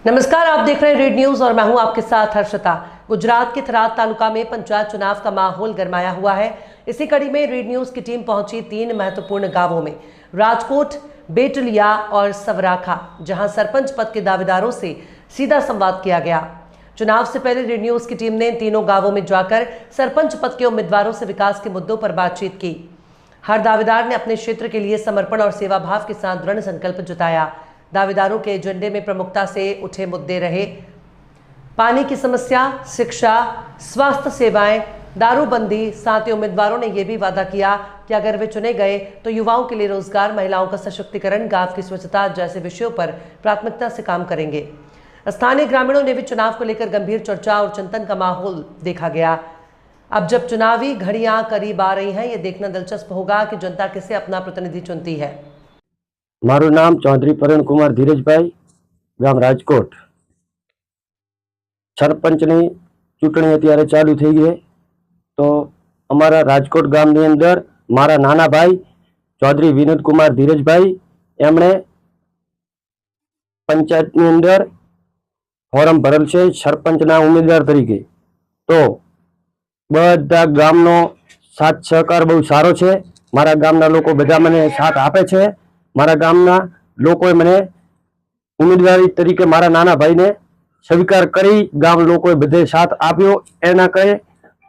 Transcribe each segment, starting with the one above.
नमस्कार, आप देख रहे हैं रेड न्यूज और मैं हूं आपके साथ हर्षिता। गुजरात के थराद तालुका में पंचायत चुनाव का माहौल गरमाया हुआ है। इसी कड़ी में रेड न्यूज की टीम पहुंची 3 महत्वपूर्ण गांवों में, राजकोट, बेटलिया और सवराखा, जहां सरपंच पद के दावेदारों से सीधा संवाद किया गया। चुनाव से पहले रेड न्यूज की टीम ने तीनों गांवों में जाकर सरपंच पद के उम्मीदवारों से विकास के मुद्दों पर बातचीत की। हर दावेदार ने अपने क्षेत्र के लिए समर्पण और सेवा भाव के साथ दृढ़ संकल्प जताया। दावेदारों के एजेंडे में प्रमुखता से उठे मुद्दे रहे पानी की समस्या, शिक्षा, स्वास्थ्य सेवाएं, दारूबंदी। साथ ही उम्मीदवारों ने यह भी वादा किया कि अगर वे चुने गए तो युवाओं के लिए रोजगार, महिलाओं का सशक्तिकरण, गांव की स्वच्छता जैसे विषयों पर प्राथमिकता से काम करेंगे। स्थानीय ग्रामीणों ने भी चुनाव को लेकर गंभीर चर्चा और चिंतन का माहौल देखा गया। अब जब चुनावी घड़ियां करीब आ रही हैं, ये देखना दिलचस्प होगा कि जनता किसे अपना प्रतिनिधि चुनती है। मारू नाम चौधरी प्रवीण कुमार धीरजभाई, गाम राजकोट। सरपंचनी चूंटणी अत्यारे चालू थई गई है, तो अमारा राजकोट गामनी अंदर मारा नाना भाई चौधरी विनोद कुमार धीरजभाई एमणे पंचायतनी अंदर फॉर्म भरेल छे सरपंचना उम्मीदवार तरीके। तो बधा गामनो साथ सहकार बहु सारो छे। मारा गामना लोको बधा मने साथ आपे छे। मारा गामना लोकोए मने उम्मीदवारी तरीके मारा नाना भाई ने स्वीकार करी। गाम लोकोए बधे साथ आप्यो। एना कहे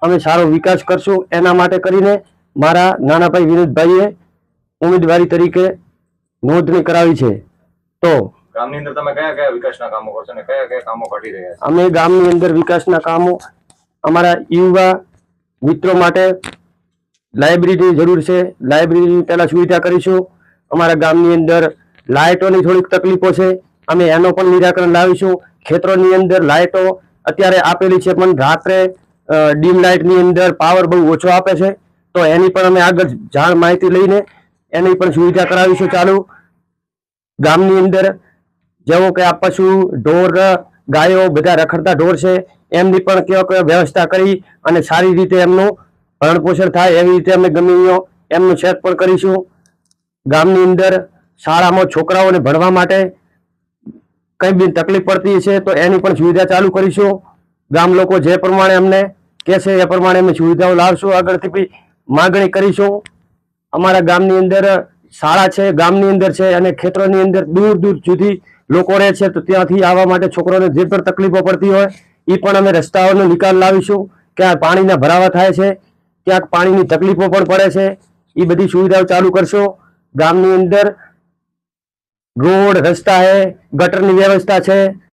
अमे सारो विकास करशुं, एना माटे करीने मारा नाना भाई विनोदभाईए उम्मीदवारी तरीके नोंधणी करावी छे। तो ગામની અંદર તમે કયા કયા વિકાસના કામો કરશો અને કયા કયા કામો ઘટી રહ્યા છે? અમે ગામની અંદર વિકાસના કામો, અમારા યુવા મિત્રો માટે લાઇબ્રેરીની જરૂર છે, લાઇબ્રેરીની પહેલા સુવિધા કરીશું। અમારા ગામની અંદર લાઇટોની થોડીક તકલીફો છે, અમે એનો પણ નિરાકરણ લાવીશું। ખેતરોની અંદર લાઇટો અત્યારે આપેલી છે, પણ રાત્રે ડીમ લાઇટની અંદર પાવર બહુ ઓછો આપે છે, તો એની પણ અમે આગળ જાણ માહિતી લઈને એની પણ સુવિધા કરાવીશું ચાલુ। ગામની અંદર જેવો કે આ પશુ ઢોર ગાયો બધા રખડતા ઢોર છે, એમની પણ કેવો વ્યવસ્થા કરી અને સારી રીતે એમનું ભરણ પોષણ થાય એવી રીતે અમે ગમે એમનું સેટ પણ કરીશું। ગામની અંદર શાળામાં છોકરાઓને ભણવા માટે કંઈ બી તકલીફ પડતી છે તો એની પણ સુવિધા ચાલુ કરીશું। ગામ લોકો જે પ્રમાણે અમને કહેશે એ પ્રમાણે અમે સુવિધાઓ લાવશું, આગળથી બી માગણી કરીશું। અમારા ગામની અંદર શાળા છે, ગામની અંદર છે, અને ખેતરોની અંદર દૂર દૂર સુધી લોકો રહે છે, તો ત્યાંથી આવવા માટે છોકરોને જે પણ તકલીફો પડતી હોય એ પણ અમે રસ્તાઓનો નિકાલ લાવીશું। ક્યાં પાણીના ભરાવા થાય છે, ક્યાંક પાણીની તકલીફો પણ પડે છે, એ બધી સુવિધાઓ ચાલુ કરશો। ગામની અંદર રોડ, રસ્તા है, गटर की व्यवस्था है।